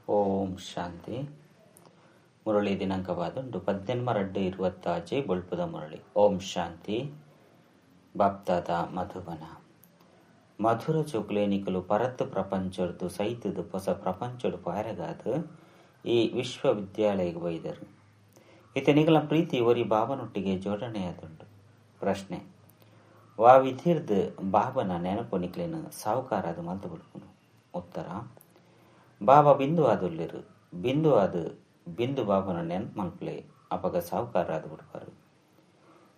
ಓಂ ಶಾಂತಿ. ಮುರಳಿ ದಿನಾಂಕವಾದುಂಡು 18/2/26 ಬೊಳ್ಪುದ ಮುರಳಿ. ಓಂ ಶಾಂತಿ. ಬಾಪ್ತಾದ ಮಧುಬನ ಮಧುರ ಚೊಕ್ಲೇನಿಕಲು ಪರತ್ ಪ್ರಪಂಚರ್ದು ಸೈತದು ಹೊಸ ಪ್ರಪಂಚಡು ಪಾರಗಾದ ಈ ವಿಶ್ವವಿದ್ಯಾಲಯಕ್ಕೆ ಬೈದರು. ಇತನಿಗಳ ಪ್ರೀತಿ ಒರಿ ಬಾಬನೊಟ್ಟಿಗೆ ಜೋಡಣೆಯಾದುಂಡು. ಪ್ರಶ್ನೆ: ವಾ ವಿಧಿರ್ದು ಬಾಬನ ನೆನಪು ನಿಕ್ಲೇನು ಸಾವುಕಾರಾದ ಮಲ್ತು ಬಿಡ್ಕೊಂಡು. ಉತ್ತರ: ಬಾಬಾ ಬಿಂದು ಆದುಲ್ಲಿರು. ಬಿಂದು ಆದು ಬಿಂದು ಬಾಬನ ನೆನಪು ಮಲ್ಪಲೆ ಅಪಗ ಸಾವುಕಾರಾದ ಬಿಡ್ಬಾರು.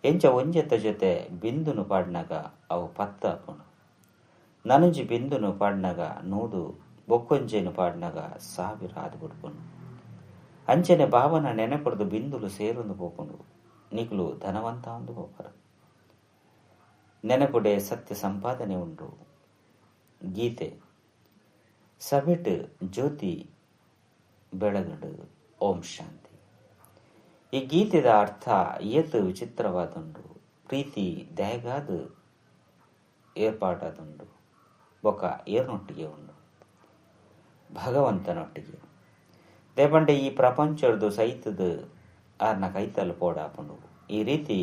ಎಂಚ ಒಂಜೆತ್ತ ಜೊತೆ ಬಿಂದುನು ಪಾಡ್ನಾಗ ಅವು ಪತ್ತ ಹಾಕೊಂಡು, ನನಂಜಿ ಬಿಂದುನು ಪಾಡ್ನಾಗ ನೂದು, ಬೊಕ್ಕೊಂಜೆನು ಪಾಡ್ನಾಗ ಸಾವಿರ ಆದು ಬಿಡ್ಕೊಂಡು. ಅಂಚನೆ ಬಾಬನ ನೆನಪಡ್ದು ಬಿಂದುಲು ಸೇರೊಂದು ಪೋಕೊಂಡು ನಿಕ್ಲು ಧನವಂತ ಒಂದು ಹೋಗರು. ನೆನಪುಡೆ ಸತ್ಯ ಸಂಪಾದನೆ ಉಂಡು. ಗೀತೆ ಸವೆಟ್ ಜ್ಯೋತಿ ಬೆಳಗಡು. ಓಂ ಶಾಂತಿ. ಈ ಗೀತೆದ ಅರ್ಥ ಏತ್ ವಿಚಿತ್ರವಾದುಂಡು. ಪ್ರೀತಿ ದಯಗಾದ ಏರ್ಪಾಟಾದುಂಡು. ಬೊಕ ಏರ್ನೊಟ್ಟಿಗೆ ಉಂಡು, ಭಗವಂತನೊಟ್ಟಿಗೆ. ದೇಪಂಡೆ ಈ ಪ್ರಪಂಚದ್ದು ಸೈತದ ಆರ್ನ ಕೈತಲು ಪೋಡಾಪುಂಡು. ಈ ರೀತಿ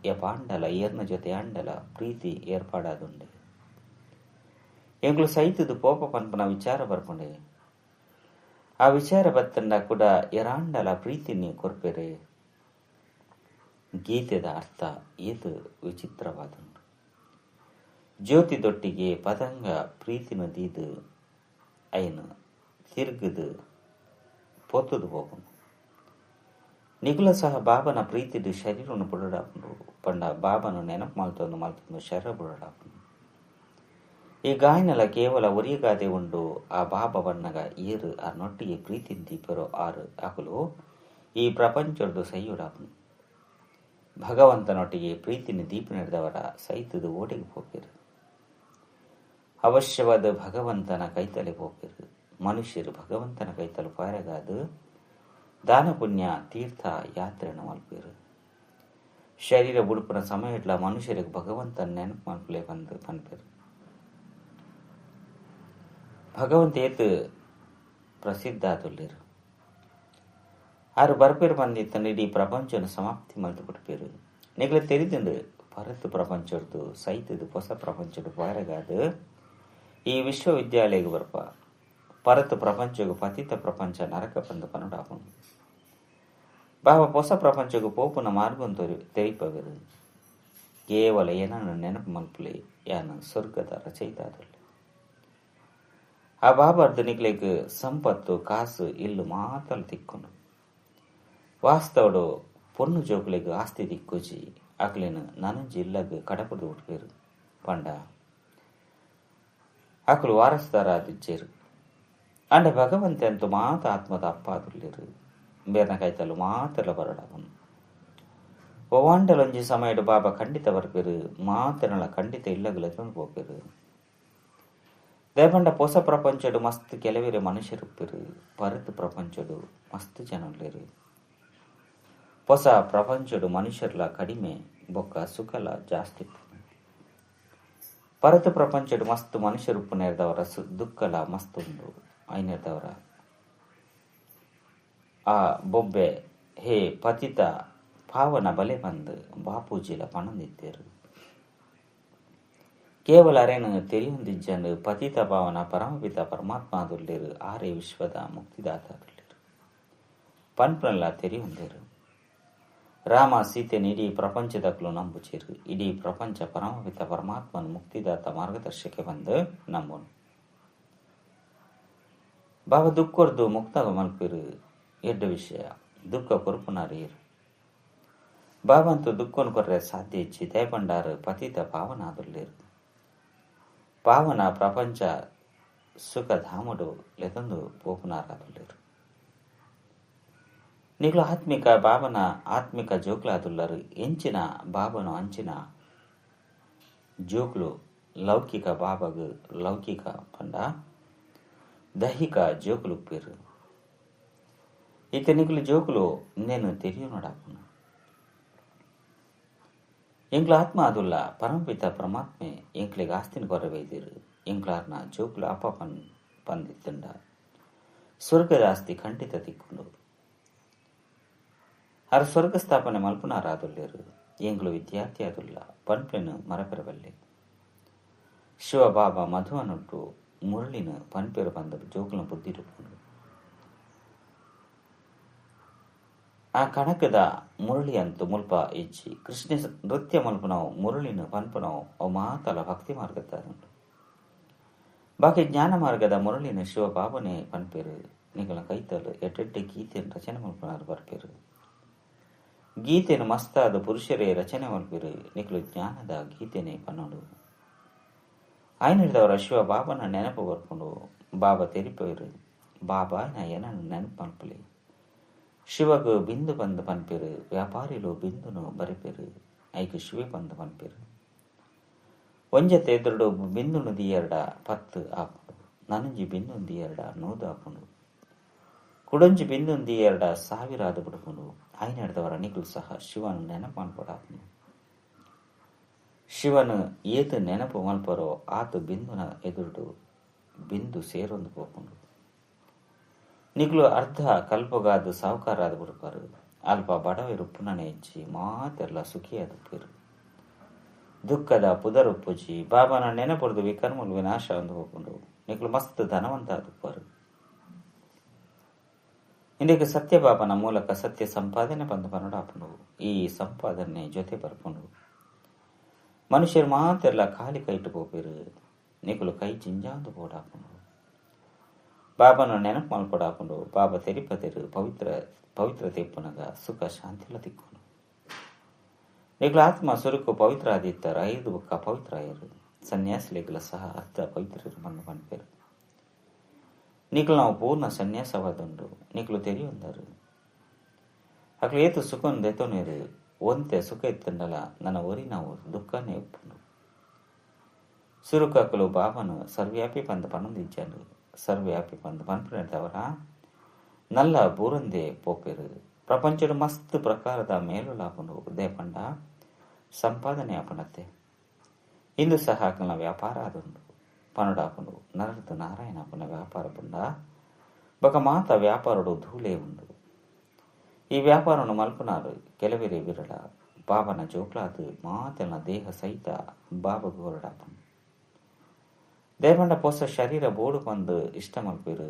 ಯಪ ಅಂಡಲ ಏರ್ನ ಜೊತೆ ಅಂಡಲ ಪ್ರೀತಿ ಏರ್ಪಾಡಾದುಂಡೆ. ಎಂಗ್ಲು ಸೈತದು ಪೋಪ ಪನ್ಪನ ವಿಚಾರ ಬರ್ಕೊಂಡೆ. ಆ ವಿಚಾರ ಬತ್ತಂಡ ಕೂಡ ಎರಾಂಡಲ ಪ್ರೀತಿನಿ ಕೊರ್ಪೆರೆ. ಗೀತೆದ ಅರ್ಥ ಏತು ವಿಚಿತ್ರವಾದುಂಡು. ಜ್ಯೋತಿದೊಟ್ಟಿಗೆ ಪದಂಗ ಪ್ರೀತಿನ ದೀದು ಐನು ತಿರ್ಗದು ಪೊತ್ತುದು ಹೋಗುಂಡು. ನಿಗುಲ ಸಹ ಬಾಬನ ಪ್ರೀತಿದು ಶರೀರನು ಬುಡಡಾಪುಂಡು. ಪಂಡ ಬಾಬನು ನೆನಪು ಮಲ್ತೊಂದು ಶರೀರ ಬುಡಡಾಪುಂಡು. ಈ ಗಾಯನಲ ಕೇವಲ ಒರಿಯಗಾದೆ ಉಂಡು. ಆ ಬಾಬ ಬಣ್ಣಗ ಏರು ನೊಟ್ಟಿಗೆ ಪ್ರೀತಿ ದೀಪರೋ ಆರು ಅಕುಲು ಈ ಪ್ರಪಂಚದ್ದು ಸೈಯುಡಾಪನು. ಭಗವಂತನೊಟ್ಟಿಗೆ ಪ್ರೀತಿನ ದೀಪ ನಡೆದವರ ಸೈತದು ಓಡಿಗೆ ಹೋಗಿರು. ಅವಶ್ಯವಾದ ಭಗವಂತನ ಕೈತಲೆ ಹೋಗಿರು. ಮನುಷ್ಯರು ಭಗವಂತನ ಕೈತಲು ಪಾರಗಾದು ದಾನ ಪುಣ್ಯ ತೀರ್ಥ ಯಾತ್ರೆನ ಮಲ್ಪಿರು. ಶರೀರ ಬುಡುಪನ ಸಮಯಡ್ಲ ಮನುಷ್ಯರಿಗೆ ಭಗವಂತನ ನೆನಪು ಮಲ್ಪಲೆ ಬಂದು ಪನ್ಪಿರು. ಭಗವಂತ ಏತು ಪ್ರಸಿದ್ಧ ಆದುಲ್ಲಿರು. ಆರು ಬರ್ಪೇರು ಬಂದಿತ್ತಂದು ಇಡೀ ಪ್ರಪಂಚನ ಸಮಾಪ್ತಿ ಮಲ್ತು ಬಿಡ್ಪೇರು. ನಿಗಲ ತೆರಿದುಂಡು ಪರತ್ ಪ್ರಪಂಚದ್ದು ಸೈತದು ಹೊಸ ಪ್ರಪಂಚದ ಪಾರಗಾದ ಈ ವಿಶ್ವವಿದ್ಯಾಲಯಕ್ಕೆ ಬರ್ಪ. ಪರತ್ ಪ್ರಪಂಚಗೂ ಪತಿತ ಪ್ರಪಂಚ ನರಕ ಬಂದು ಪನುಡಾಪುಂಡು. ಬಾಬಾ ಹೊಸ ಪ್ರಪಂಚಗೂ ಪೋಪುನ ಮಾರ್ಗಂತ ತೆರಿಪವೆರು. ಕೇವಲ ಏನನ್ನು ನೆನಪು ಮಲ್ಪಲೆ ಯಾನು ಸ್ವರ್ಗದ ರಚಯಿತ ಆದುಲ್ಲ. ಆ ಬಾಬಾರ್ದು ನಿಕ್ಲೆಗ್ ಸಂಪತ್ತು ಕಾಸು ಇಲ್ಲು ಮಾತಲು ತಿಕ್ಕೊಂಡು. ವಾಸ್ತವಡು ಪೊನ್ನು ಜೋಕ್ಲೆಗ್ ಆಸ್ತಿ ದಿಕ್ಕುಜಿ ಅಕ್ಲೇನು ನನಂಜಿ ಇಲ್ಲಗ್ ಕಡಪಡು ಉಟ್ಪೇರು. ಪಂಡ ಅಕಲು ವಾರಸ್ದಾರ ಆದಿಜ್ಜೇರು. ಅಂಡ ಭಗವಂತ ಅಂತೂ ಮಾತ ಆತ್ಮದ ಅಪ್ಪ ಆದುಲ್ಲಿರು. ಬೇರ್ನ ಕೈತಲು ಮಾತೆಲ್ಲ ಬರಡವನು. ಒವಾಂಡಲೊಂಜಿ ಸಮಯಡು ಬಾಬಾ ಖಂಡಿತ ಬರ್ಪೇರು. ಮಾತನಳ ಖಂಡಿತ ಇಲ್ಲಗಲ ತಂದು ಹೋಗ್ಪೇರು. ದೇಪಂಡ ಹೊಸ ಪ್ರಪಂಚಡು ಮಸ್ತ್ ಕೆಲವೇರೆ ಮನುಷ್ಯರುಪ್ಪಿರು. ಪರತ್ ಪ್ರಪಂಚಡು ಮಸ್ತ್ ಜನರು. ಹೊಸ ಪ್ರಪಂಚಡು ಮನುಷ್ಯರ್ಲ ಕಡಿಮೆ ಬೊಕ್ಕ ಸುಖಲ ಜಾಸ್ತಿ. ಪರತ್ ಪ್ರಪಂಚಡು ಮಸ್ತ್ ಮನುಷ್ಯರುಪ್ಪು ನೇರ್ದವರ ದುಃಖಲ ಮಸ್ತ್ ಉಂಡು. ಐನೇರ್ದವರ ಆ ಬೊಬ್ಬೆ ಹೇ ಪತಿತ ಪಾವನ ಬಲೆ ಬಂದು ಬಾಪೂಜಿಲ ಪಣಂದಿದ್ದೇರು. ಕೇವಲ ಅರೇನು ತೆರಿಯೊಂದಿಜ್ಜಂಡು ಪತಿತ ಪಾವನ ಪರಮಪಿತ ಪರಮಾತ್ಮ ಆದುಲ್ಲಿರು. ಆರೇ ವಿಶ್ವದ ಮುಕ್ತಿದಾತ ಆದುಲ್ಲಿರು. ಪನ್ಪನಲ್ಲ ತೆರಿಯೊಂದೇರು. ರಾಮ ಸೀತೆನ ಇಡೀ ಪ್ರಪಂಚದಕ್ಕಲು ನಂಬುಚಿರು. ಇಡೀ ಪ್ರಪಂಚ ಪರಮಪಿತ ಪರಮಾತ್ಮನ ಮುಕ್ತಿದಾತ ಮಾರ್ಗದರ್ಶಕ್ಕೆ ಬಂದು ನಂಬುನು. ಬಾಬಾ ದುಃಖರ್ದು ಮುಕ್ತ ಮಲ್ಪಿರು. ಎಡ್ಡ ವಿಷಯ ದುಃಖ ಕೊರ್ಪುನಾರೀರು. ಬಾಬಂತೂ ದುಃಖನು ಕೊರ್ರೆ ಸಾಧ್ಯ ಇಚ್ಚಿ ದಯಪಂಡಾರು ಪತಿತ ಪಾವನ ಆದುಲ್ಲಿರು. ಪಾವನ ಪ್ರಪಂಚ ಸುಖಧಾಮಡು ಲೆತಂದು ಪೋಪುನಾರಾದುಲ್ಲಿರು. ನಿಗ್ಲು ಆತ್ಮಿಕ ಬಾಬನ ಆತ್ಮಿಕ ಜೋಕ್ಲಾದುಲ್ಲರು. ಎಂಚಿನ ಬಾಬನು ಅಂಚಿನ ಜೋಕ್ಲು ಲೌಕಿಕ ಬಾಬಗು ಲೌಕಿಕ ಪಂಡ ದೈಹಿಕ ಜೋಕ್ಲು ಉಪ್ಪಿರು. ಈತ ನಿಗ್ಲು ಜೋಕ್ಲು ಇನ್ನೇನು ತೆರಿಯು ನೋಡಾಪನು. ಎಂಕ್ಲ ಆತ್ಮ ಅದುಲ್ಲ ಪರಮಪಿತ ಪರಮಾತ್ಮೆ ಎಂಕ್ಲೆಗ್ ಆಸ್ತಿನ ಕೊರವೈದಿರು. ಎಂಕ್ಲಾರ್ನ ಜೋಕ್ಲು ಅಪ್ಪ ಪಂದಿತ್ತಂಡ ಸ್ವರ್ಗದ ಆಸ್ತಿ ಖಂಡಿತ ತಿಕ್ಕೊಂಡು ಅರ ಸ್ವರ್ಗ ಸ್ಥಾಪನೆ ಮಲ್ಪುನಾರಾದುಲ್ಲೇರು ಎಂಗ್ಲು ವಿದ್ಯಾರ್ಥಿ ಆದುಲ್ಲ ಪನ್ಪೆನು ಮರಪೆರಬಲ್ಲೆ ಶಿವ ಬಾಬಾ ಮಧುವನುಟ್ಟು ಮುರಳಿನ ಪನ್ಪೆರು ಬಂದ ಜೋಕುಲ ಬುದ್ಧಿರುಪುಂಡು ಆ ಕಣಕದ ಮುರಳಿ ಅಂತು ಮುಲ್ಪ ಇಜ್ಜಿ ಕೃಷ್ಣ ನೃತ್ಯ ಮಲ್ಪುನವು ಮುರಳಿನ ಪನ್ಪುನವು ಅವು ಮಾತಲ ಭಕ್ತಿ ಮಾರ್ಗದ್ದಾರುಂಟು ಬಾಕಿ ಜ್ಞಾನ ಮಾರ್ಗದ ಮುರಳಿನ ಶಿವ ಬಾಬನೇ ಪನ್ಪೇರು ನಿಗಳ ಕೈತಲು ಎಡ್ಡೆಡ್ಡೆ ಗೀತೆಯನ್ನು ರಚನೆ ಮಲ್ಪನಾರು ಬರ್ಪೇರು ಗೀತೆಯನ್ನು ಮಸ್ತಾದ ಪುರುಷರೇ ರಚನೆ ಮಲ್ಪೇರು ನಿಖಲು ಜ್ಞಾನದ ಗೀತೆನೇ ಪನ್ನೋಡು ಆಯ್ನಿಡ್ದವರ ಶಿವ ಬಾಬನ ನೆನಪು ಬರ್ಕೊಂಡು ಬಾಬಾ ತೆರಿಪೇರು ಬಾಬಾ ನಾ ಏನನ್ನು ನೆನಪು ಮಲ್ಪಲಿ ಶಿವಗು ಬಿಂದು ಬಂದು ಪನ್ಪೇರು ವ್ಯಾಪಾರಿಲು ಬಿಂದುನು ಬರೆಪೇರು ಐಕು ಶಿವೆ ಬಂದು ಪನ್ಪೇರು ಒಂಜತೆ ಎದುರುಡು ಬಿಂದುನು ದಿಯರ್ಡ ಪತ್ತು ಆಪುಂಡು ನನಂಜಿ ಬಿಂದುನು ದಿಯರ್ಡ 100 ಆಪುಂಡು ಕುಡಂಜಿ ಬಿಂದುನು ದಿಯರ್ಡ 1000 ಆದು ಬಿಡ್ಕೊಂಡು ಆಯ್ನೆಡ್ದವರ ನಿಗುಲು ಸಹ ಶಿವನು ನೆನಪು ಮಲ್ಪಡಾಪುಂಡು ಶಿವನು ಏತು ನೆನಪು ಮಲ್ಪರೋ ಆತು ಬಿಂದುನ ಎದುರುಡು ಬಿಂದು ಸೇರೊಂದು ಪೋಪುಂಡು ನಿಗುಲು ಅರ್ಧ ಕಲ್ಪಗಾದು ಸಾವುಕಾರಾದ ಬಿಡ್ಪಾರು ಅಲ್ಪ ಬಡವಿರು ಪುನನೆ ಇಜ್ಜಿ ಮಾತೆಲ್ಲ ಸುಖಿಯಾದ ಪೇರು ದುಃಖದ ಪುದರುಪ್ಪುಜಿ ಬಾಬಾನ ನೆನಪುಡ್ದು ವಿಕರ್ಮುಲು ವಿನಾಶ ಒಂದು ಹೋಗ್ಕೊಂಡು ನಿಗುಲು ಮಸ್ತ್ ಧನವಂತ ಆದುಪ್ಪಾರು ಇಂದಿಗೆ ಸತ್ಯ ಬಾಬನ ಮೂಲಕ ಸತ್ಯ ಸಂಪಾದನೆ ಬಂದು ಪನ್ನಡಾಪುಂಡು ಈ ಸಂಪಾದನೆ ಜೊತೆ ಬರ್ಕೊಂಡು ಮನುಷ್ಯರು ಮಾತೆಲ್ಲ ಖಾಲಿ ಕೈಟು ಹೋಗ್ಬೇರು ನಿಗುಲು ಕೈ ಜಿಂಜಾಂದು ಬೋಡಾಪುಂಡು ಬಾಬನ ನೆನಪು ಮಲ್ಪಡಾಪುಂಡು ಬಾಬಾ ತೆರಿಪತೆರು ಪವಿತ್ರ ತೆಪ್ಪುನಗ ಸುಖ ಶಾಂತಿಲ ತಿಕ್ಕೊಂಡು ನಿಗುಲ ಆತ್ಮ ಸುರುಕು ಪವಿತ್ರ ಆದಿತ್ತರ 5 ಬುಕ್ಕ ಪವಿತ್ರ ಆಯರು ಸನ್ಯಾಸಿಗಳ ಸಹ ಅರ್ಧ ಪವಿತ್ರರು ಮಣ್ಣು ಪನ್ಪೇರು ನಿಗುಲು ನಾವು ಪೂರ್ಣ ಸನ್ಯಾಸವಾದುಂಡು ನಿಗುಲು ತೆರಿಯೊಂದರು ಅಕ್ಲು ಏತು ಸುಖನ್ ದೆತೊನೇರು ಒಂತೆ ಸುಖ ಇತ್ತಂಡಲ ನನ್ನ ಒರಿ ನಾವು ದುಃಖನೇ ಉಪ್ಪುಂಡು ಸುರುಕಕ್ಕಲು ಬಾಬನು ಸರ್ವ್ಯಾಪಿ ಪಂದ ಪನ್ನೊಂದಿಜ್ಜಂಡು ಸರ್ವ್ಯಾಪಿ ಪಂದ ಪನ್ಪುನೆಡ್ದವರ ನಲ್ಲ ಬೂರಂದೆ ಪೋಪೇರು ಪ್ರಪಂಚದ ಮಸ್ತ್ ಪ್ರಕಾರದ ಮೇಲುಲಾಪುಂಡು ದೇಪಂಡ ಸಂಪಾದನೆ ಆಪುನತ್ತೆ ಇಂದು ಸಹ ಆಕಲ್ನ ವ್ಯಾಪಾರ ಆದುಂಡು ಪನುಡಾಪುಂಡು ನರದು ನಾರಾಯಣ ಪುನ ವ್ಯಾಪಾರ ಪುಂಡ ಬೊಕ ಮಾತ ವ್ಯಾಪಾರಡು ಧೂಳೆ ಉಂಡು ಈ ವ್ಯಾಪಾರವನ್ನು ಮಲ್ಪುನಾರು ಕೆಲವಿರೇ ವಿರಳ ಬಾಬನ ಜೋಕ್ಲಾದು ಮಾತೆಲ್ನ ದೇಹ ಸಹಿತ ಬಾಬಗು ಹೊರಡಾಪುಂಡು ದೇಪಂಡ ಪೊಸ ಶರೀರ ಬೋಡು ಬಂದು ಇಷ್ಟ ಮಲ್ಪೇರು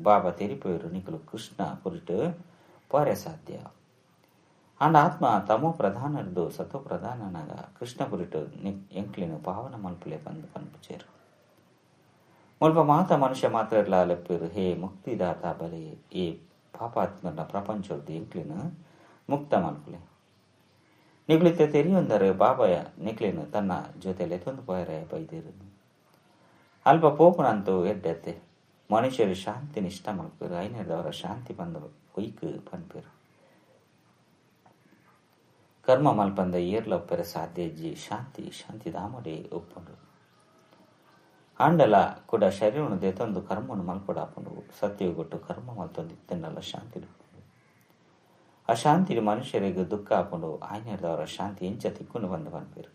ಬಾಬಾ ತೆರಿಪೇರು ನಿಕಲು ಕೃಷ್ಣ ಪುರಿಟು ಪಾರೆ ಸಾಧ್ಯ ಅಂಡ ಆತ್ಮ ತಮೋ ಪ್ರಧಾನರದು ಸತೋ ಪ್ರಧಾನನಾಗ ಕೃಷ್ಣ ಪುರಿಟು ಎಂಕ್ಲಿನ ಪಾವನ ಮಲ್ಪಲೆ ಬಂದು ಪನ್ಪುಚೇರು ಮುಲ್ಪ ಮಾತ ಮನುಷ್ಯ ಮಾತ್ರ ಇರ್ಲ ಲೆಪ್ಪೇರು ಹೇ ಮುಕ್ತಿದಾತ ಬಲೆ ಈ ಪಾಪಾತ್ಮನ ಪ್ರಪಂಚದ ಎಂಕ್ಲಿನ ಮುಕ್ತ ಮಲ್ಪಲೆ ನಿಗ್ಲಿತ್ತೆ ತೆರಿಯೊಂದರೆ ಬಾಬಾಯ ನಿಕ್ಲಿನ ತನ್ನ ಜೊತೆಲೆ ತಂದು ಪಾಯರಾಯ ಬೈದೇರು ಅಲ್ಪ ಪೋಪುನಂತೂ ಎಡ್ಡೆತ್ತೆ ಮನುಷ್ಯರು ಶಾಂತಿ ನಿಷ್ಠ ಮಲ್ಪೇರು ಐನೇದವರ ಶಾಂತಿ ಬಂದು ಒಯ್ಕು ಪನ್ಪೇರು ಕರ್ಮ ಮಲ್ಪಂದ ಏರ್ಲೊಪ್ಪರೆ ಸಾಧ್ಯಜ್ಜಿ ಶಾಂತಿ ದಾಮಡೆ ಒಪ್ಪುಂಡು ಆಂಡಲ ಕೂಡ ಶರೀರನು ದೆತೊಂದು ಕರ್ಮನು ಮಲ್ಪಡಾಪುಂಡು ಸತ್ಯವು ಕೊಟ್ಟು ಕರ್ಮ ಮಲ್ತೊಂದು ಇತ್ತಂಡಲ ಶಾಂತಿ ಆ ಶಾಂತಿ ಮನುಷ್ಯರಿಗೆ ದುಃಖ ಹಾಕೊಂಡು ಆಯ್ನೆದವರ ಶಾಂತಿ ಎಂಚ ತಿಕ್ಕುನು ಬಂದು ಪನ್ಪೇರು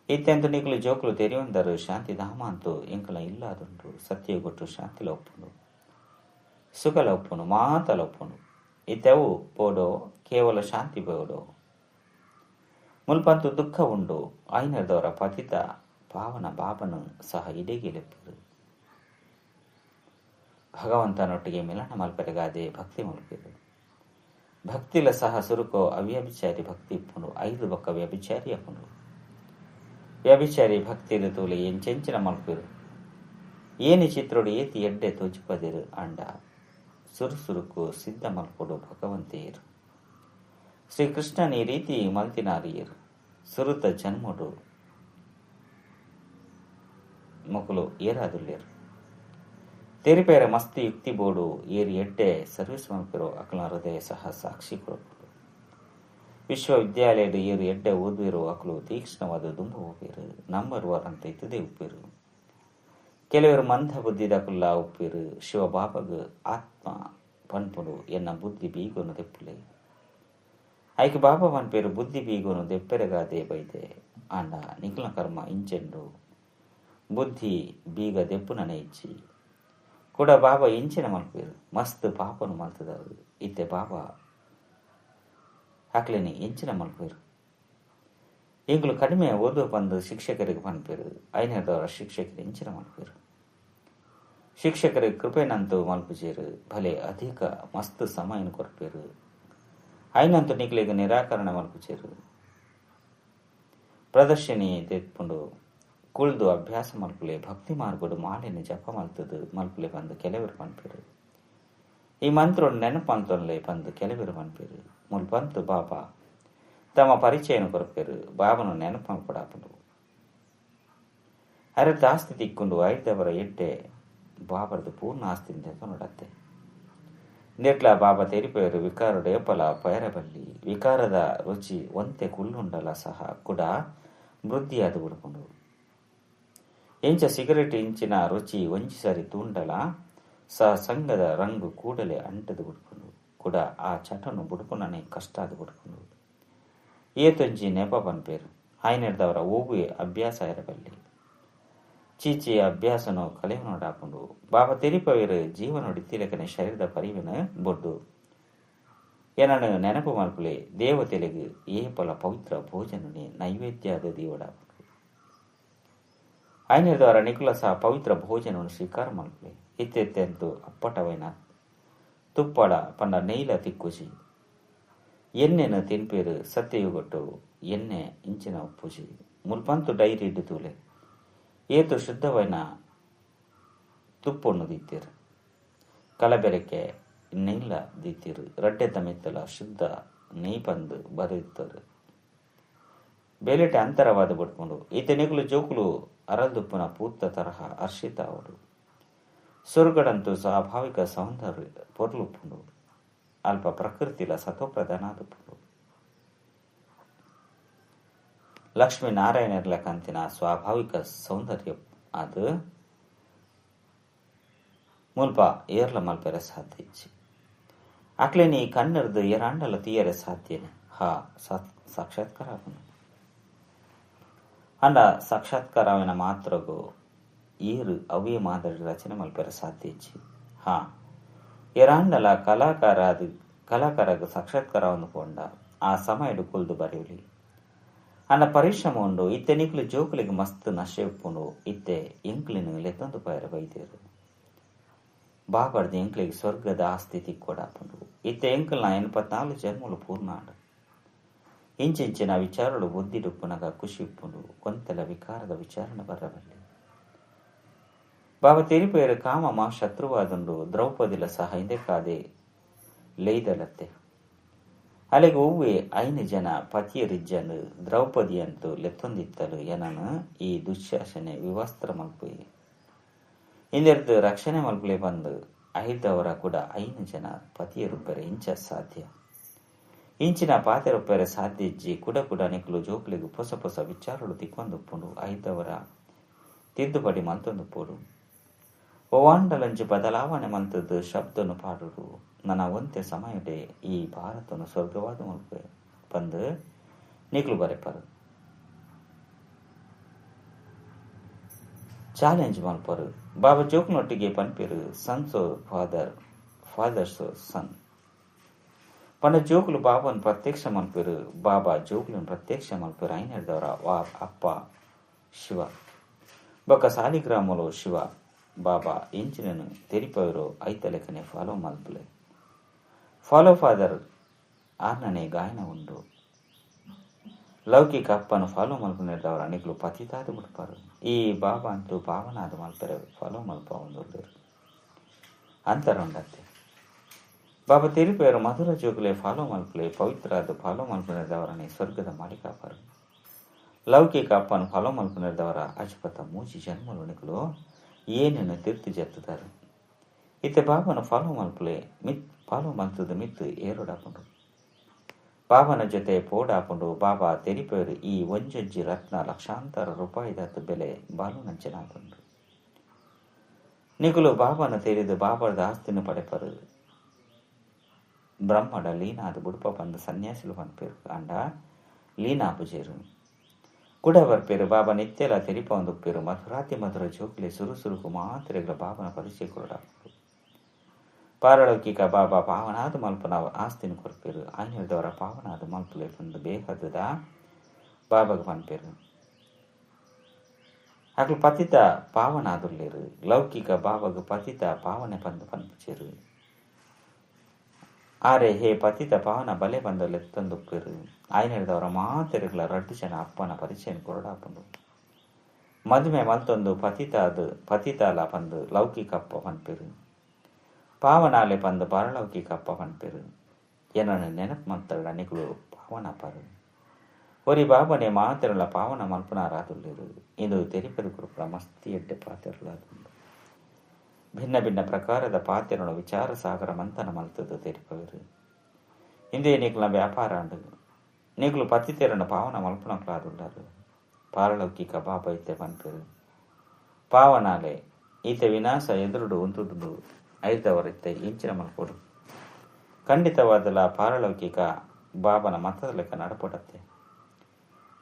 ಇತ್ತೆಂದು ನಿಗುಲು ಜೋಕುಲು ತೆರಿಯೊಂದರು ಶಾಂತಿ ಧಾಮ ಅಂತೂ ಎಂಕಲ ಇಲ್ಲ ಅದುಂಟು ಸತ್ಯ ಕೊಟ್ಟು ಶಾಂತಿಲ ಒಪ್ಪುಂಡು ಸುಖಲ ಒಪ್ಪುಂಡು ಮಾತಲ ಒಪ್ಪುಂಡು ಇತ್ತೆವು ಪೋಡೋ ಕೇವಲ ಶಾಂತಿ ಬೋಡೋ ಮುಲ್ಪಂತು ದುಃಖ ಉಂಡು ಆಯ್ನದವರ ಪತಿತ ಪಾವನ ಬಾಬನು ಸಹ ಇಡೀಗೆ ಲೆಪ್ಪರು ಭಗವಂತನೊಟ್ಟಿಗೆ ಮಿಲನ ಮಲ್ಪರೆಗಾದೆ ಭಕ್ತಿ ಮಲ್ಪೇರು ಭಕ್ತಿಲ ಸಹ ಸುರುಕೋ ಅವ್ಯಭಿಚಾರಿ ಭಕ್ತಿ ಇಪ್ಪುಂಡು 5 ಬೊಕ್ಕ ವ್ಯಭಿಚಾರಿ ಅಪ್ಪುಂಡು ವ್ಯಭಿಚಾರಿ ಭಕ್ತಿದ ತೂಲೆ ಎಂಚೆಂಚಿನ ಮಲ್ಪೇರು ಏನಿ ಚಿತ್ರೋಡು ಏತಿ ಎಡ್ಡೆ ತೋಜುಪದಿರು ಅಂಡ ಸುರುಸುರುಕು ಸಿದ್ಧ ಮಲ್ಪೊಡು ಭಗವಂತೆಯರು ಶ್ರೀಕೃಷ್ಣನ ಈ ರೀತಿ ಮಲ್ತಿನಾರಿಯರು ಸುರುತ ಜನ್ಮಡು ಮೊಕಲು ಏರಾದುಲ್ಲೇರು ತೆರಿಪೇರ ಮಸ್ತಿ ಯುಕ್ತಿ ಬೋಡು ಏರಿ ಎಡ್ಡೆ ಸರ್ವಿಸ್ ಮಲ್ಪೆರೋ ಅಕಲ ಹೃದಯ ಸಹ ಸಾಕ್ಷಿ ಕೊಡಬಹುದು ವಿಶ್ವವಿದ್ಯಾಲಯದ ಏರು ಎಡ್ಡೆ ಓದುವಿರೋ ಅಕಲು ತೀಕ್ಷ್ಣವಾದ ದುಂಬು ಹೋಗ್ಬೇರು ನಂಬರ್ 1 ಅಂತ ಇತ್ತದೇ ಉಪ್ಪೇರು ಕೆಲವರು ಮಂದ ಬುದ್ಧಿದಕುಲ್ಲ ಉಪ್ಪೇರು ಶಿವ ಬಾಬಗ ಆತ್ಮ ಪನ್ಪುಡು ಎನ್ನ ಬುದ್ಧಿ ಬೀಗೋನು ದೆಪ್ಪುಲೆ ಐಕೆ ಬಾಬಾ ಪನ್ಪೇರು ಬುದ್ಧಿ ಬೀಗೋನು ದೆಪ್ಪೆರೆಗಾದೆ ಬೈದೆ ಆಂಡ ನಿಖಿಲ ಕರ್ಮ ಇಂಚೆಂಡು ಬುದ್ಧಿ ಬೀಗ ದೆಪ್ಪುನನೆ ಇಚ್ಚಿ ಕೂಡ ಬಾಬಾ ಎಂಚಿನ ಮಲ್ಪೇರು ಮಸ್ತ್ ಪಾಪನು ಮಲ್ತದವರು ಇತ್ತೆ ಬಾಬಾ ಹಾಕ್ಲೇನಿ ಎಂಚಿನ ಮಲ್ಪೇರು ಈಗಲೂ ಕಡಿಮೆ ಓದುವ ಬಂದು ಶಿಕ್ಷಕರಿಗೆ ಪನ್ಪೇರು ಐನದವರ ಶಿಕ್ಷಕರು ಎಂಚಿನ ಮಲ್ಪೇರು ಶಿಕ್ಷಕರಿಗೆ ಕೃಪೆನಂತೂ ಮಲ್ಪುಜೇರು ಭಲೆ ಅಧಿಕ ಮಸ್ತ್ ಸಮಯನ ಕೊರ್ಪೇರು ಐನಂತೂ ನಿಕ್ಲಿಗೆ ನಿರಾಕರಣೆ ಮಲ್ಪುಜೇರು ಪ್ರದರ್ಶನಿ ತೆತ್ಕೊಂಡು ಕುಳ್ದು ಅಭ್ಯಾಸ ಮಲ್ಪುಲೆ ಭಕ್ತಿ ಮಾರ್ಗಡು ಮಾಲಿನ ಜಪ ಮಲ್ತದು ಮಲ್ಪುಲೆ ಬಂದು ಕೆಲವರು ಪನ್ಪೇರು ಈ ಮಂತ್ರ ನೆನಪು ಅಂತಲೇ ಬಂದು ಕೆಲವರು ಪನ್ಪೇರು ಮುಲ್ಪಂತು ಬಾಬಾ ತಮ್ಮ ಪರಿಚಯನ ಕೊರಪೇರು ಬಾಬನು ನೆನಪು ಕೊಡಾಪಡು ಅರದ್ದು ಆಸ್ತಿ ತಿಕ್ಕೊಂಡು ಐದವರ ಎಡ್ಡೆ ಬಾಬರದು ಪೂರ್ಣ ಆಸ್ತಿಯಿಂದ ನೋಡತ್ತೆ ನೆಟ್ಲ ಬಾಬಾ ತೆರಿಪೇರು ವಿಕಾರಡು ಏಪಲ ಪೈರಬಲ್ಲಿ ವಿಕಾರದ ರುಚಿ ಒಂತೆ ಕುಳ್ಳುಂಡಲ ಸಹ ಕೂಡ ವೃದ್ಧಿಯಾದ ಬಿಡ್ಕೊಂಡು ಎಂಚ ಸಿಗರೇಟ್ ಇಂಚಿನ ರುಚಿ ಒಂಚಿ ಸರಿ ತೂಂಡಲ ಸಹ ಸಂಘದ ರಂಗು ಕೂಡಲೇ ಅಂಟದು ಬಿಡ್ಕೊಂಡು ಕೂಡ ಆ ಚಟನು ಬುಡ್ಕೊಂಡನೆ ಕಷ್ಟ ಆದ ಬಿಡ್ಕೊಂಡು ಏತೊಂಜಿ ನೆಪ ಪನ್ಪೇರು ಆಯ್ನೆಡ್ದವರ ಓಗುವೆ ಅಭ್ಯಾಸ ಇರಬಲ್ಲಿ ಚೀಚಿ ಅಭ್ಯಾಸನು ಕಲೆ ನೋಡಾಕೊಂಡು ಬಾಬಾ ತೆರಿಪವೇರು ಜೀವನೋಡಿ ತಿಲಕನೆ ಶರೀರದ ಪರಿವಿನ ಬೊಡ್ಡು ಏನನ್ನು ನೆನಪು ಮಲ್ಪಲೆ ದೇವತೆಲೆಗೆ ಏಪಲ ಪವಿತ್ರ ಭೋಜನನೆ ನೈವೇದ್ಯದ ದೇವಡಾಕೊಂಡು ಆಯ್ನೆದವರ ನಿಕುಲ ಸಹ ಪವಿತ್ರ ಭೋಜನವನ್ನು ಸ್ವೀಕಾರ ಮಲ್ಪಲೆ ಇತ್ತೆಂತೂ ಅಪ್ಪಟವೈನ ತುಪ್ಪಡ ಪಂಡ ನೈಲ ತಿಕ್ಕುಜಿ ಎಣ್ಣೆನ ತಿನ್ಪೇರು ಸತ್ಯಯುಗೊಟ್ಟು ಎಣ್ಣೆ ಇಂಚಿನ ಉಪ್ಪುಜಿ ಮುಲ್ಪಂತು ಡೈರಿ ಇಡ್ಡು ತೂಲೆ ಏತು ಶುದ್ಧವೈನ ತುಪ್ಪನ್ನು ದೀತೀರು ಕಲಬೆರಕೆ ನೈಲ ದೀತೀರು ರಡ್ಡೆದ ಮೆತ್ತಲ ಶುದ್ಧ ನೆಯ್ ಬಂದು ಬರೆಯುತ್ತಾರೆ ಬೇಲೆಟೆ ಅಂತರವಾದ ಬಿಡ್ಕೊಂಡು ಈತನಿಗಳು ಜೋಕುಲು ಅರಲ್ದುಪ್ಪನ ಪೂತ್ತ ತರಹ ಹರ್ಷಿತ ಅವರು ಸ್ವರ್ಗಡಂತೂ ಸ್ವಾಭಾವಿಕ ಸೌಂದರ್ಯ ಪೊರ್ಲುಪ್ಪುಂಡು ಅಲ್ಪ ಪ್ರಕೃತಿಲ ಸತೋಪ್ರಧಾನದುಪ್ಪುಂಡು ಲಕ್ಷ್ಮೀ ನಾರಾಯಣರ್ಲ ಕಂತಿನ ಸ್ವಾಭಾವಿಕ ಸೌಂದರ್ಯ ಅದು ಮುಲ್ಪ ಏರ್ಲ ಮಲ್ಪೆರೆ ಸಾಧ್ಯ ಅಕ್ಲೇನಿ ಕಣ್ಣರ್ದು ಏರಾಂಡಲ ತೀಯರೆ ಸಾಧ್ಯನೆ ಹಾ ಸಾಕ್ಷಾತ್ಕಾರ ಅಂಡ ಸಾಕ್ಷಾತ್ಕಾರವಿನ ಮಾತ್ರಗೂ ಈರು ಅವ್ಯ ಮಾದರಿ ರಚನೆ ಮಲ್ಪೆರೆ ಸಾಧ್ಯ ಹಾ ಏರಾಂಡಲ ಕಲಾಕಾರಗ ಸಾಕ್ಷಾತ್ಕಾರವನ್ನು ಕೊಂಡ ಆ ಸಮಯ ಕುಲ್ದು ಬರೆಯಲಿ ಅನ್ನ ಪರಿಶ್ರಮ ಉಂಡು ಇತ್ತೆ ನಿಕ್ಲು ಜೋಕುಲಿಗೆ ಮಸ್ತ್ ನಶೆ ಉಪ್ಪುಂಡು ಇತ್ತೆ ಎಂಕ್ಲಿನ ಲೆತ್ತೊಂದು ಪೈರ ಬೈದೇರು ಬಾಬರ್ದು ಎಂಕ್ಲಿಗೆ ಸ್ವರ್ಗದ ಆಸ್ತಿ ತಿಕ್ಕೊಡಾಪುಂಡು ಇತ್ತೆ ಎಂಕಲ್ನ 84 ಜನ್ಮಲು ಪೂರ್ಣ ಆಂಡು ಇಂಚಿಂಚಿನ ವಿಚಾರಗಳು ಬುದ್ಧಿಡುಪ್ಪುನಗ ಖುಷಿ ಉಪ್ಪುಂಡು ಕೊಂತೆಲ ವಿಕಾರದ ವಿಚಾರಣೆ ಬರಬಲ್ಲಿ ಬಾಬಾ ತೆರಿಪೇರು ಕಾಮಮ ಶತ್ರುವಾದುಂಡು ದ್ರೌಪದಿಲ ಸಹ ಹಿಂದೆ ಕಾದೆ ಲೇಯ್ದಲತ್ತೆ ಅಲೆಗೆ ಹೂವೆ 5 ಜನ ಪತಿಯರಿಜ್ಜನು ದ್ರೌಪದಿಯಂತೂ ಲೆತ್ತೊಂದಿತ್ತಲು ಏನನು ಈ ದುಶ್ಯಾಸನೆ ವಿವಸ್ತ್ರ ಮಲ್ಪೆ ಇಂದೆರ್ದು ರಕ್ಷಣೆ ಮಲ್ಪಲೆ ಬಂದು ಐದವರ ಕೂಡ 5 ಜನ ಪತಿಯರುಪ್ಪರೆ ಇಂಚ ಸಾಧ್ಯ ಇಂಚಿನ ಪಾತೆರುಪ್ಪರೆ ಸಾಧ್ಯ ಇಜ್ಜಿ ಕುಡ ನಿಕ್ಲು ಜೋಕ್ಲಿಗೂ ಹೊಸ ವಿಚಾರಗಳು ತಿಕ್ಕೊಂದುಪ್ಪುಂಡು ಐದವರ ತಿದ್ದುಪಡಿ ಮಂತೊಂದು ಪೋಡು ಒವಾಂಡಲಂಜು ಬದಲಾವಣೆ ಮಂತದ್ದು ಶಬ್ದನು ಪಾಡುಡು ನನ್ನ ಒಂತೆ ಸಮಯಡೆ ಈ ಭಾರತನು ಸ್ವರ್ಗವಾದ ಮಲ್ಪೆ ಬಂದು ನಿಕ್ಲು ಬರೆಪರು ಚಾಲೆಂಜ್ ಮಲ್ಪರು ಬಾಬಾ ಜೋಕ್ನೊಟ್ಟಿಗೆ ಪನ್ಪೇರು ಸನ್ಸೋ ಫಾದರ್ಸ್ ಸನ್ ಪಂಡ ಜೋಕುಲು ಬಾಬನ್ ಪ್ರತ್ಯಕ್ಷ ಮಲ್ಪೇರು ಬಾಬಾ ಜೋಕುಲನ್ ಪ್ರತ್ಯಕ್ಷ ಮಲ್ಪೇರು ಐನರ್ದವರ ಅಪ್ಪ ಶಿವ ಬೊಕ್ಕ ಸಾಲಿಗ್ರಾಮಲು ಶಿವ ಬಾಬಾ ಎಂಚಿನನು ತೆರಿಪವರು ಐತಲೆಕನೆ ಫಾಲೋ ಮಲ್ಪಲೆ ಫಾಲೋ ಫಾದರ್ ಆರ್ನನೆ ಗಾಯನ ಉಂಡು ಲೌಕಿಕ ಅಪ್ಪನು ಫಾಲೋ ಮಲ್ಪನೆದವರ ನಿಕ್ಲು ಪತಿತಾದ ಬಿಡ್ಪಾರು ಈ ಬಾಬಾ ಅಂತೂ ಭಾವನಾದ ಮಲ್ಪರೆ ಫಾಲೋ ಮಲ್ಪ ಒಂದು ಅಂತರ ಉಂಡತ್ತೆ ಬಾಬಾ ತೆರಿಪೇರು ಮಧುರ ಜೋಗುಲೆ ಫಾಲೋ ಮಲ್ಪಲೆ ಪವಿತ್ರಾದ ಫಾಲೋ ಮಲ್ಪನೆದವರನೆ ಸ್ವರ್ಗದ ಮಾಲಿಕಾಪರು ಲೌಕಿಕ ಅಪ್ಪನು ಫಾಲೋ ಮಲ್ಪನೆದವರ ಅಜಪತ ಮೂಜಿ ಜನ್ಮಲು ನಿಕ್ಲು ಏನೇನು ತಿರ್ತಿ ಜತ್ತದಾರು ಇತ್ತೆ ಬಾಬನ ಫಾಲೋ ಮಲ್ತದ ಮಿತ್ತು ಏರೋಡಾಪುಂಡು ಬಾಬನ ಜೊತೆ ಪೋಡಾಪುಂಡು ಬಾಬಾ ತೆರಿಪೇರು ಈ ಒಂಜೊಂಜಿ ರತ್ನ ಲಕ್ಷಾಂತರ ರೂಪಾಯಿದತ್ತು ಬೆಲೆ ಬಾಲು ನಂಚನಾದುಂಡು ನಿಗುಲು ಬಾಬನ ತೆರಿದು ಬಾಬಾದ ಆಸ್ತಿನ ಪಡೆಪರು ಬ್ರಹ್ಮಡ ಲೀನಾದ ಬುಡುಪ ಬಂದು ಸನ್ಯಾಸಿಲು ಪನ್ಪೇರು ಅಂಡ ಲೀನಾ ಪುಜೇರು ಕೂಡ ಬರ್ಪೇರು ಬಾಬಾ ನಿತ್ಯಲ ತೆರಿಪ ಒಂದುಪ್ಪೇರು ಮಧುರಾತಿ ಮಧುರ ಜೋಕ್ಲೆ ಸುರುಸುರುಕು ಮಾತ್ರೆಗಳ ಬಾಬನ ಪರಿಚಯ ಕೊರಡ ಪಾರಳೌಕಿಕ ಬಾಬಾ ಪಾವನಾದ ಮಲ್ಪನ ಆಸ್ತಿನ ಕೊರ್ಪೇರು ಆಯ್ನದವರ ಪಾವನಾದ ಮಲ್ಪಲೆ ಬಂದು ಬೇಹದ ಬಾಬಾಗ ಪನ್ಪೇರು ಅಕ್ಲು ಪತಿತ ಪಾವನಾದುಲ್ಲೇರು ಲೌಕಿಕ ಬಾಬಾಗ ಪತಿತ ಪಾವನೆ ಬಂದು ಪನ್ಪುಚೇರು ಆರೆ ಹೇ ಪತಿತ ಪಾವನ ಬಲೆ ಬಂದಲ್ಲಿ ತಂದುಪ್ಪೇರು ಆಯ್ನದವರ ಮಾತೆರೆಗಳ ರಡ್ಡು ಜನ ಅಪ್ಪನ ಪರಿಚಯ ಕೊರಡಾಪಂದು ಮದುವೆ ಮಲ್ತೊಂದು ಪತಿತಾಲ ಪಂದು ಲೌಕಿಕ ಅಪ್ಪ ಪನ್ಪೇರು ಪಾವನಾಲೆ ಪಂದು ಪಾರಲೌಕಿಕ ಅಪ್ಪ ಪನ್ಪೇರು ಏನನ್ನು ನೆನಪು ಮಂತಳ ನಿಗಳು ಪಾವನ ಪಾರು ಒರಿ ಬಾಬನೆ ಮಾತೆರಳ ಪಾವನ ಮಲ್ಪನಾರಾದುಲ್ಲೇರು ಇದು ತೆರಿಪದು ಕುರುಪುಳ ಮಸ್ತಿ ಎಡ್ಡೆ ಪಾತೆರಳಾದುಂಡು ಭಿನ್ನ ಭಿನ್ನ ಪ್ರಕಾರದ ಪಾತೆರಳು ವಿಚಾರ ಸಾಗರ ಮಂಥನ ಮಲ್ತದು ತೆರಿಪವಿರು ಇಂದೇ ನಿಕ್ಲ ವ್ಯಾಪಾರ ಅಂಡು ನಿಗ್ಲು ಪತಿತೆರನ ಪಾವನ ಮಲ್ಪನಕ್ಲಾದುಳ್ಳಾರು ಪಾರಲೌಕಿಕ ಬಾಬ ಇತ್ತೆ ಪನ್ಪೇರು ಪಾವನಾಲೆ ಈತ ವಿನಾಶ ಎದುರುಡು ಉಂತುದು ಐದವರಿತ್ತೆ ಇಂಚಿನ ಮಲ್ಪೊಡು ಖಂಡಿತವಾದಲ ಪಾರಲೌಕಿಕ ಬಾಬನ ಮತದ ಲೆಕ್ಕ ನಡಪಡತ್ತೆ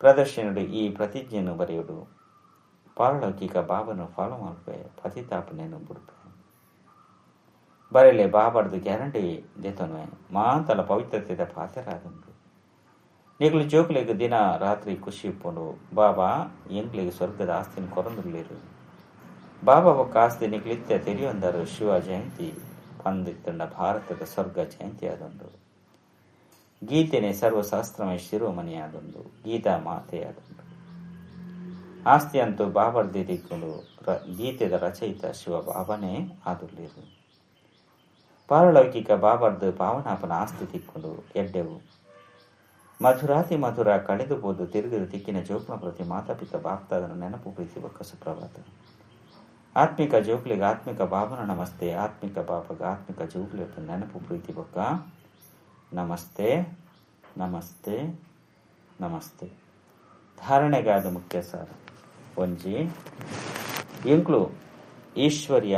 ಪ್ರದರ್ಶನಡು ಈ ಪ್ರತಿಜ್ಞೆಯನ್ನು ಬರೆಯುವುದು ಪಾರಲೌಕಿಕ ಬಾಬನು ಫಾಲೋ ಮಲ್ಪೆ ಪತಿತಾಪನೆಯನ್ನು ಬಿಡುಪೆ ಬರಲೆ ಬಾಬಾರ್ದು ಗ್ಯಾರಂಟಿ ದೇತನುವೆ ಮಾತಲ ಪವಿತ್ರತೆದ ಪಾತೆರಾದುಂಡು ನಿಗ್ಲು ಜೋಕ್ಲಿಗೆ ದಿನ ರಾತ್ರಿ ಖುಷಿ ಇಪ್ಪುಂಡು ಬಾಬಾ ಎಂಗ್ಲಿಗೆ ಸ್ವರ್ಗದ ಆಸ್ತಿನ ಕೊರಂದುಳ್ಳೇರು ಬಾಬಾ ಒಕ್ಕ ಆಸ್ತಿ ನಿಗ್ಲಿತ್ತೆ ತೆರೆಯೊಂದರು ಶಿವ ಜಯಂತಿ ಪಂದಿತ್ತಂಡ ಭಾರತದ ಸ್ವರ್ಗ ಜಯಂತಿ ಆದುಂಡು ಗೀತೆನೆ ಸರ್ವಶಾಸ್ತ್ರಮಯ ಶಿರೋಮಣಿಯಾದುಂಡು ಗೀತಾ ಮಾತೆಯಾದುಂಡು ಆಸ್ತಿ ಅಂತೂ ಬಾಬರ್ದಿ ದಿಕ್ಕುಂಡು ಗೀತೆದ ರಚಯಿತ ಶಿವ ಬಾಬನೇ ಆದುಳ್ಳೇರು ಪಾರಲೌಕಿಕ ಬಾಬರ್ದು ಪಾವನಾಪನ ಆಸ್ತಿ ತಿಕ್ಕೊಂಡು ಎಡ್ಡೆವು ಮಧುರಾತಿ ಮಧುರ ಕಳೆದುಬೋದು ತಿರುಗಿದ ತಿಕ್ಕಿನ ಜೋಕ್ನ ಪ್ರತಿ ಮಾತಾಪಿತ ಬಾಪ್ತಾದನ ನೆನಪು ಪ್ರೀತಿ ಬೊಕ್ಕ ಸುಪ್ರಭಾತ ಆತ್ಮಿಕ ಜೋಕ್ಲಿಗೆ ಆತ್ಮಿಕ ಬಾಬನ ನಮಸ್ತೆ ಆತ್ಮಿಕ ಬಾಬಗ ಆತ್ಮಿಕ ಜೋಕ್ಲಿ ನೆನಪು ಪ್ರೀತಿ ಬೊಕ್ಕ ನಮಸ್ತೆ ನಮಸ್ತೆ ನಮಸ್ತೆ ಧಾರಣೆಗಾದ ಮುಖ್ಯ ಸಾರ ಒಂಜಿ ಎಂಕ್ಲು ಈಶ್ವರ್ಯ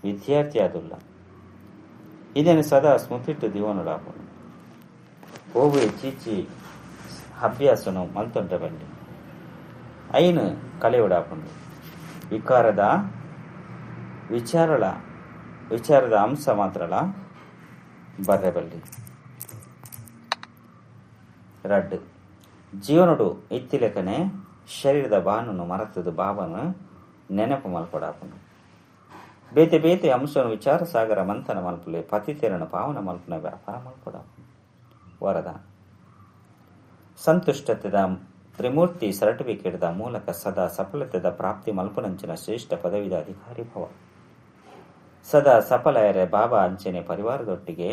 ವಿದ್ಯಾರ್ಥಿ ಆದುಲ್ಲ ಇದನ್ನು ಸದಾ ಸ್ಮೃತಿಟ್ಟು ದಿವನುಡಾಪು ಓಬು ಚೀಚಿ ಅಭ್ಯಾಸನು ಮಲ್ತೊಂಡ ಬಂಡಿ ಐನು ಕಲೆಯುಡಾಪುಂಡು ವಿಕಾರದ ವಿಚಾರದ ಅಂಶ ಮಾತ್ರಲ ಬರ್ರೆಬಲ್ಲಿ ರಡ್ಡು ಜೀವನುಡು ಇತ್ತಿಲೆಕನೆ ಶರೀರದ ಬಾನನ್ನು ಮರತದು ಬಾಬನು ನೆನಪು ಮಲ್ಪಡಾಪುಂಡು ಬೇತೆ ಬೇತೆ ಅಂಶನು ವಿಚಾರ ಸಾಗರ ಮಂಥನ ಮಲ್ಪಲೆ ಪತಿತೆರನ ಪಾವನ ಮಲ್ಪನ ವ್ಯಾಪಾರ ಮಲ್ಪಡಾಪುಂಡು ವರದ ಸಂತುಷ್ಟತೆದ ತ್ರಿಮೂರ್ತಿ ಸರ್ಟಿಫಿಕೇಟ್ದ ಮೂಲಕ ಸದಾ ಸಫಲತೆದ ಪ್ರಾಪ್ತಿ ಮಲ್ಪನಂಚಿನ ಶ್ರೇಷ್ಠ ಪದವಿದ ಅಧಿಕಾರಿ ಭವ ಸದಾ ಸಫಲಯರೆ ಬಾಬಾ ಅಂಚನೆ ಪರಿವಾರದೊಟ್ಟಿಗೆ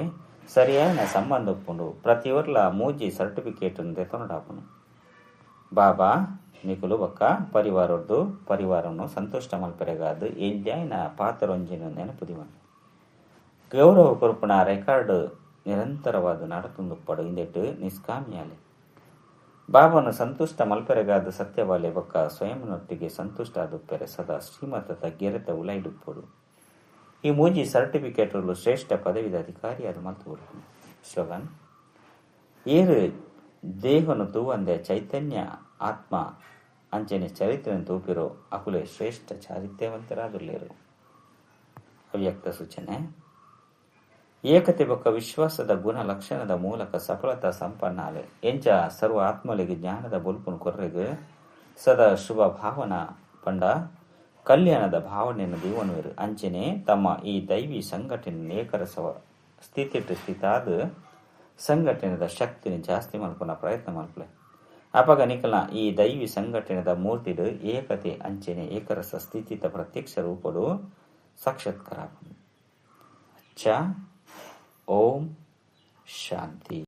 ಸರಿಯಾದ ಸಂಬಂಧ ಒಪ್ಪುಂಡು ಪ್ರತಿಯೊರ್ಲ ಮೂಜಿ ಸರ್ಟಿಫಿಕೇಟ್ ದೆತೊನಡಾಪುನು ಬಾಬಾ ನಿಕುಲು ಬೊಕ್ಕ ಪರಿವಾರವನ್ನು ಸಂತುಷ್ಟ ಮಲ್ಪೆರೆಗಾದು ಎಂದ್ಯಾಯ್ನ ಪಾತ್ರೊಂಜಿನ ನೆನಪುದಿವನು ಗೌರವ ಕೊರುಪುಣ ರೆಕಾರ್ಡ್ ನಿರಂತರವಾದ ನಡತುಂದುಪ್ಪಡು ಇಂದೆಟ್ಟು ನಿಷ್ಕಾಮಿಯಾಲೆ ಬಾಬನು ಸಂತುಷ್ಟ ಮಲ್ಪೆರೆಗಾದ ಸತ್ಯವಾಲೆ ಬೊಕ್ಕ ಸ್ವಯಂನೊಟ್ಟಿಗೆ ಸಂತುಷ್ಟ ಆದುಪ್ಪೆರೆ ಸದಾ ಶ್ರೀಮತದ ಗೆರೆತ ಉಲೈಡುಪ್ಪಡು ಈ ಮೂಜಿ ಸರ್ಟಿಫಿಕೇಟ್ಗಳು ಶ್ರೇಷ್ಠ ಪದವಿದ ಅಧಿಕಾರಿ ಅದು ಮತ್ತು ಸ್ಲೋಗನ್ ಏರು ದೇಹನು ತೂವಂದೆ ಚೈತನ್ಯ ಆತ್ಮ ಅಂಚನೆ ಚರಿತ್ರೆ ತೂಪಿರೋ ಅಕುಲೆ ಶ್ರೇಷ್ಠ ಚಾರಿತ್ರ್ಯವಂತರಾದುಲ್ಲೇರು ಅವ್ಯಕ್ತ ಸೂಚನೆ ಏಕತೆ ಬೊಕ್ಕ ವಿಶ್ವಾಸದ ಗುಣ ಲಕ್ಷಣದ ಮೂಲಕ ಸಫಲತಾ ಸಂಪನ್ನಾಲೆ ಎಂಚ ಸರ್ವ ಆತ್ಮಲಿಗೆ ಜ್ಞಾನದ ಬುಲ್ಪುನ್ ಕೊರ್ರೆಗೆ ಸದಾ ಶುಭ ಭಾವನಾ ಪಂಡ ಕಲ್ಯಾಣದ ಭಾವನೆಯನ್ನು ದೀವನುವರು ಅಂಚನೆ ತಮ್ಮ ಈ ದೈವಿ ಸಂಘಟನೆ ಏಕರಸವ ಸ್ಥಿತಾದ ಸಂಘಟನೆದ ಶಕ್ತಿನ ಜಾಸ್ತಿ ಮಲ್ಪನ ಪ್ರಯತ್ನ ಮಲ್ಪಲೆ ಅಪಗ ನಿಕಲ ಈ ದೈವಿ ಸಂಘಟನೆದ ಮೂರ್ತಿಡು ಏಕತೆ ಅಂಚನೆ ಏಕರಸ ಸ್ಥಿತಿತ ಪ್ರತ್ಯಕ್ಷ ರೂಪಡು ಸಾಕ್ಷಾತ್ಕಾರ. ಓಂ ಶಾಂತಿ.